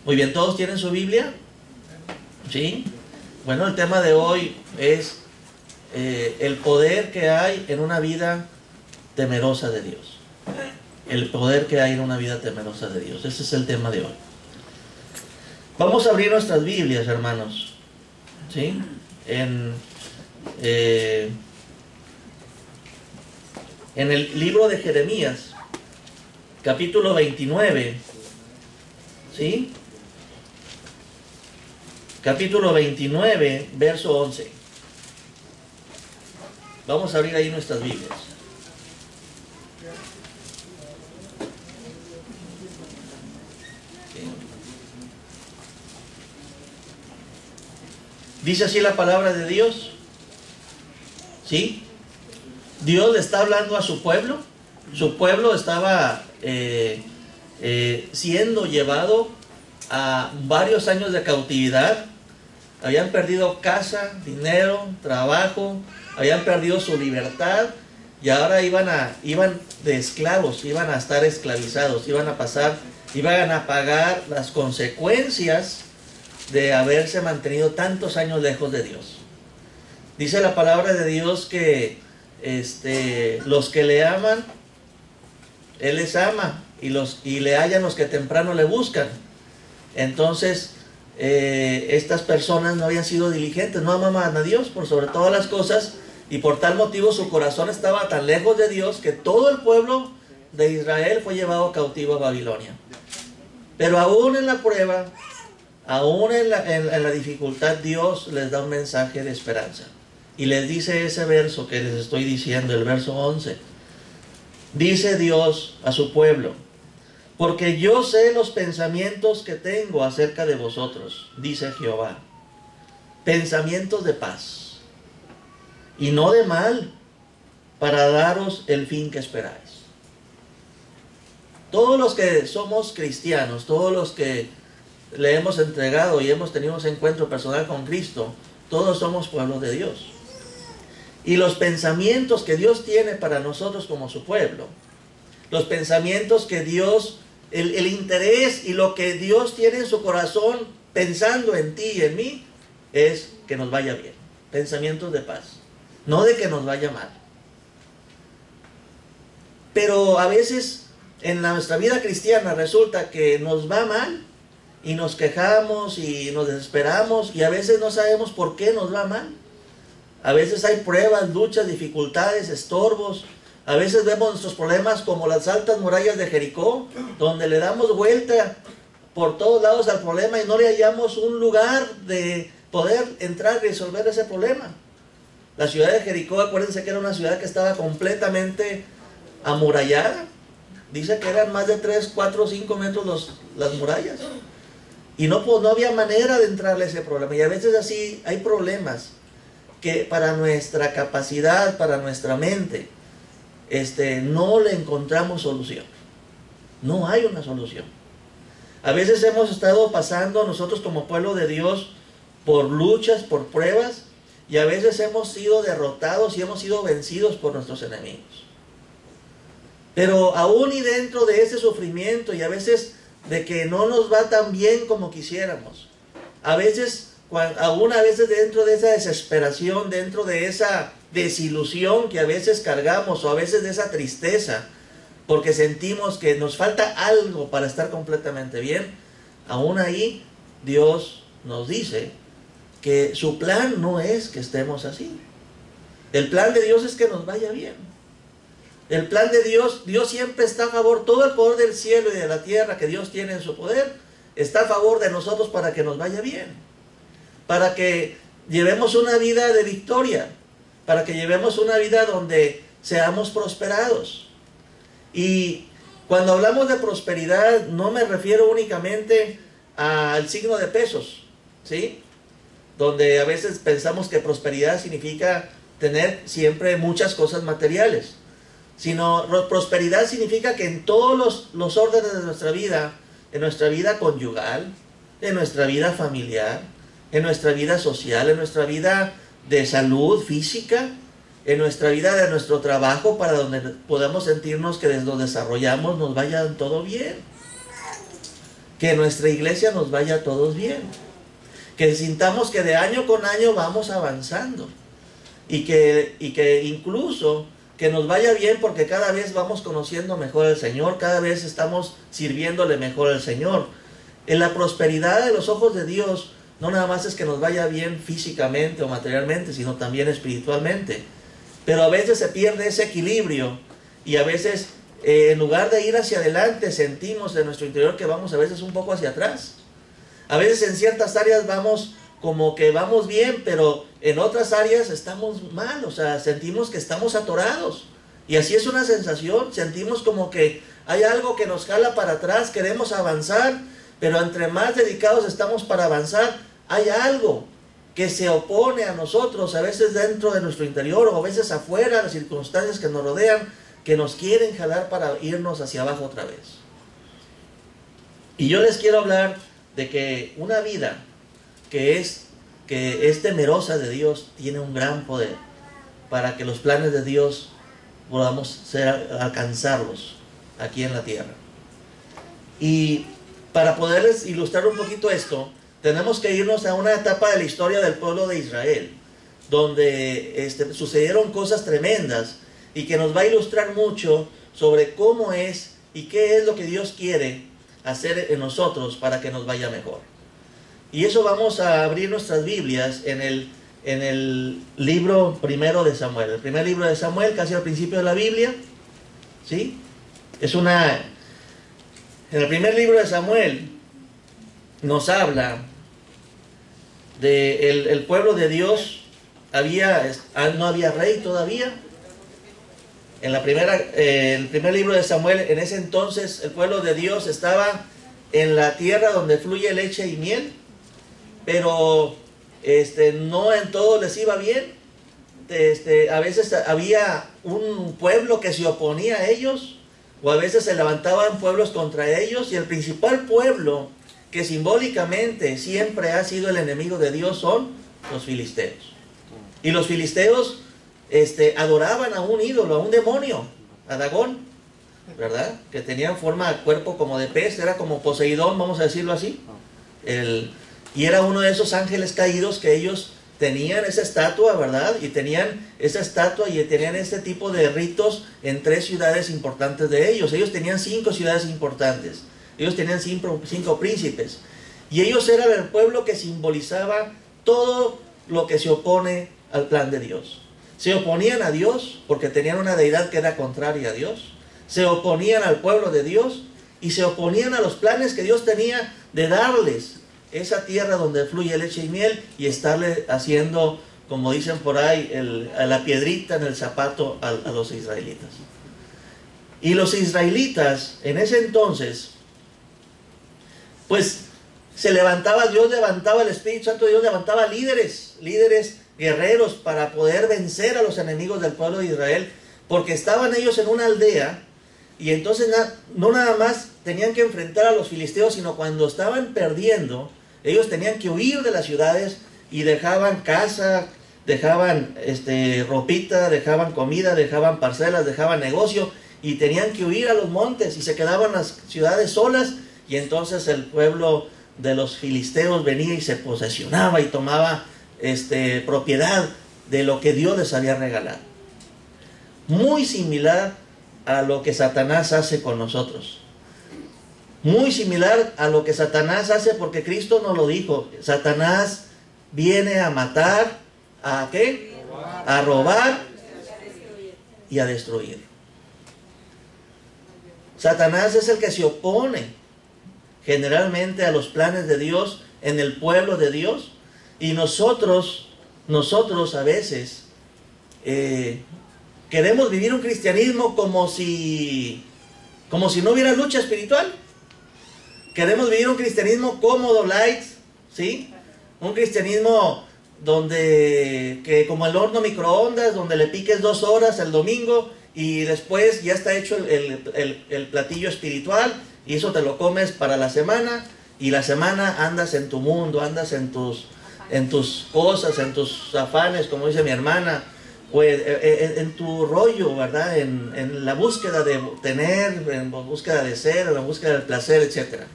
Muy bien, ¿todos tienen su Biblia? ¿Sí? Bueno, el tema de hoy es el poder que hay en una vida temerosa de Dios. El poder que hay en una vida temerosa de Dios. Ese es el tema de hoy. Vamos a abrir nuestras Biblias, hermanos. ¿Sí? En el libro de Jeremías, capítulo 29. ¿Sí? Capítulo 29, verso 11. Vamos a abrir ahí nuestras Biblias. Dice así la palabra de Dios. ¿Sí? Dios le está hablando a su pueblo. Su pueblo estaba siendo llevado a varios años de cautividad. Habían perdido casa, dinero, trabajo, habían perdido su libertad y ahora iban de esclavos, iban a estar esclavizados, iban a pagar las consecuencias de haberse mantenido tantos años lejos de Dios. Dice la palabra de Dios que los que le aman, Él les ama, y le hallan los que temprano le buscan. Entonces, estas personas no habían sido diligentes, no amaban a Dios por sobre todas las cosas, y por tal motivo su corazón estaba tan lejos de Dios que todo el pueblo de Israel fue llevado cautivo a Babilonia. Pero aún en la prueba, aún en la dificultad, Dios les da un mensaje de esperanza. Y les dice ese verso que les estoy diciendo, el verso 11. Dice Dios a su pueblo: porque yo sé los pensamientos que tengo acerca de vosotros, dice Jehová, pensamientos de paz y no de mal, para daros el fin que esperáis. Todos los que somos cristianos, todos los que le hemos entregado y hemos tenido ese encuentro personal con Cristo, todos somos pueblo de Dios. Y los pensamientos que Dios tiene para nosotros como su pueblo, los pensamientos que Dios, el interés y lo que Dios tiene en su corazón pensando en ti y en mí, es que nos vaya bien. Pensamientos de paz, no de que nos vaya mal. Pero a veces en nuestra vida cristiana resulta que nos va mal y nos quejamos y nos desesperamos y a veces no sabemos por qué nos va mal. A veces hay pruebas, luchas, dificultades, estorbos. A veces vemos nuestros problemas como las altas murallas de Jericó, donde le damos vuelta por todos lados al problema y no le hallamos un lugar de poder entrar y resolver ese problema. La ciudad de Jericó, acuérdense que era una ciudad que estaba completamente amurallada. Dice que eran más de 3, 4, 5 metros las murallas. Y no había manera de entrarle a ese problema. Y a veces así hay problemas que para nuestra capacidad, para nuestra mente, no le encontramos solución. No hay una solución. A veces hemos estado pasando nosotros como pueblo de Dios por luchas, por pruebas, y a veces hemos sido derrotados y hemos sido vencidos por nuestros enemigos. Pero aún y dentro de ese sufrimiento y a veces de que no nos va tan bien como quisiéramos, a veces dentro de esa desesperación, dentro de esa desilusión que a veces cargamos, o a veces de esa tristeza, porque sentimos que nos falta algo para estar completamente bien, aún ahí Dios nos dice que su plan no es que estemos así. El plan de Dios es que nos vaya bien. El plan de Dios siempre está a favor, todo el poder del cielo y de la tierra que Dios tiene en su poder, está a favor de nosotros para que nos vaya bien. Para que llevemos una vida de victoria, para que llevemos una vida donde seamos prosperados. Y cuando hablamos de prosperidad, no me refiero únicamente al signo de pesos, ¿sí? Donde a veces pensamos que prosperidad significa tener siempre muchas cosas materiales, sino prosperidad significa que en todos los órdenes de nuestra vida, en nuestra vida conyugal, en nuestra vida familiar, en nuestra vida social, en nuestra vida de salud física, en nuestra vida de nuestro trabajo, para donde podamos sentirnos que desde lo desarrollamos nos vaya todo bien. que en nuestra iglesia nos vaya a todos bien, que sintamos que de año con año vamos avanzando y que incluso que nos vaya bien porque cada vez vamos conociendo mejor al Señor, cada vez estamos sirviéndole mejor al Señor. En la prosperidad de los ojos de Dios no nada más es que nos vaya bien físicamente o materialmente, sino también espiritualmente. Pero a veces se pierde ese equilibrio y a veces en lugar de ir hacia adelante sentimos en nuestro interior que vamos a veces un poco hacia atrás. A veces en ciertas áreas vamos como que vamos bien, pero en otras áreas estamos mal, o sea, sentimos que estamos atorados. Y así es una sensación, sentimos como que hay algo que nos jala para atrás, queremos avanzar, pero entre más dedicados estamos para avanzar, hay algo que se opone a nosotros, a veces dentro de nuestro interior o a veces afuera, las circunstancias que nos rodean, que nos quieren jalar para irnos hacia abajo otra vez. Y yo les quiero hablar de que una vida que es temerosa de Dios tiene un gran poder para que los planes de Dios podamos alcanzarlos aquí en la tierra. Y para poderles ilustrar un poquito esto, tenemos que irnos a una etapa de la historia del pueblo de Israel, donde sucedieron cosas tremendas y que nos va a ilustrar mucho sobre cómo es y qué es lo que Dios quiere hacer en nosotros para que nos vaya mejor. Y eso vamos a abrir nuestras Biblias en el libro primero de Samuel. El primer libro de Samuel, casi al principio de la Biblia, ¿sí? En el primer libro de Samuel nos habla de el pueblo de Dios. No había rey todavía. En el primer libro de Samuel, en ese entonces el pueblo de Dios estaba en la tierra donde fluye leche y miel, pero no en todo les iba bien. A veces había un pueblo que se oponía a ellos, o a veces se levantaban pueblos contra ellos, y el principal pueblo que simbólicamente siempre ha sido el enemigo de Dios son los filisteos. Y los filisteos adoraban a un ídolo, a un demonio, a Dagón, ¿verdad? Que tenía forma de cuerpo como de pez, era como Poseidón, vamos a decirlo así. Y era uno de esos ángeles caídos que ellos tenían esa estatua, ¿verdad? Y tenían esa estatua y tenían este tipo de ritos en 3 ciudades importantes de ellos. Ellos tenían 5 ciudades importantes. Ellos tenían 5 príncipes. Y ellos eran el pueblo que simbolizaba todo lo que se opone al plan de Dios. Se oponían a Dios porque tenían una deidad que era contraria a Dios. Se oponían al pueblo de Dios y se oponían a los planes que Dios tenía de darles esa tierra donde fluye leche y miel y estarle haciendo, como dicen por ahí, la piedrita en el zapato a los israelitas. Y los israelitas en ese entonces, pues Dios levantaba el Espíritu Santo de Dios, levantaba líderes guerreros para poder vencer a los enemigos del pueblo de Israel, porque estaban ellos en una aldea y entonces no nada más tenían que enfrentar a los filisteos, sino cuando estaban perdiendo, ellos tenían que huir de las ciudades y dejaban casa, dejaban ropita, dejaban comida, dejaban parcelas, dejaban negocio y tenían que huir a los montes y se quedaban las ciudades solas, y entonces el pueblo de los filisteos venía y se posesionaba y tomaba propiedad de lo que Dios les había regalado. Muy similar a lo que Satanás hace con nosotros. Muy similar a lo que Satanás hace, porque Cristo nos lo dijo. Satanás viene a matar, ¿a qué? A robar y a destruir. Satanás es el que se opone generalmente a los planes de Dios en el pueblo de Dios. Y nosotros a veces queremos vivir un cristianismo como si no hubiera lucha espiritual. Queremos vivir un cristianismo cómodo, light, ¿sí? Un cristianismo que como el horno microondas, donde le piques 2 horas el domingo y después ya está hecho el platillo espiritual y eso te lo comes para la semana, y la semana andas en tu mundo, andas en tus cosas, en tus afanes, como dice mi hermana, pues en tu rollo, ¿verdad? En la búsqueda de tener, en la búsqueda de ser, en la búsqueda del placer, etcétera.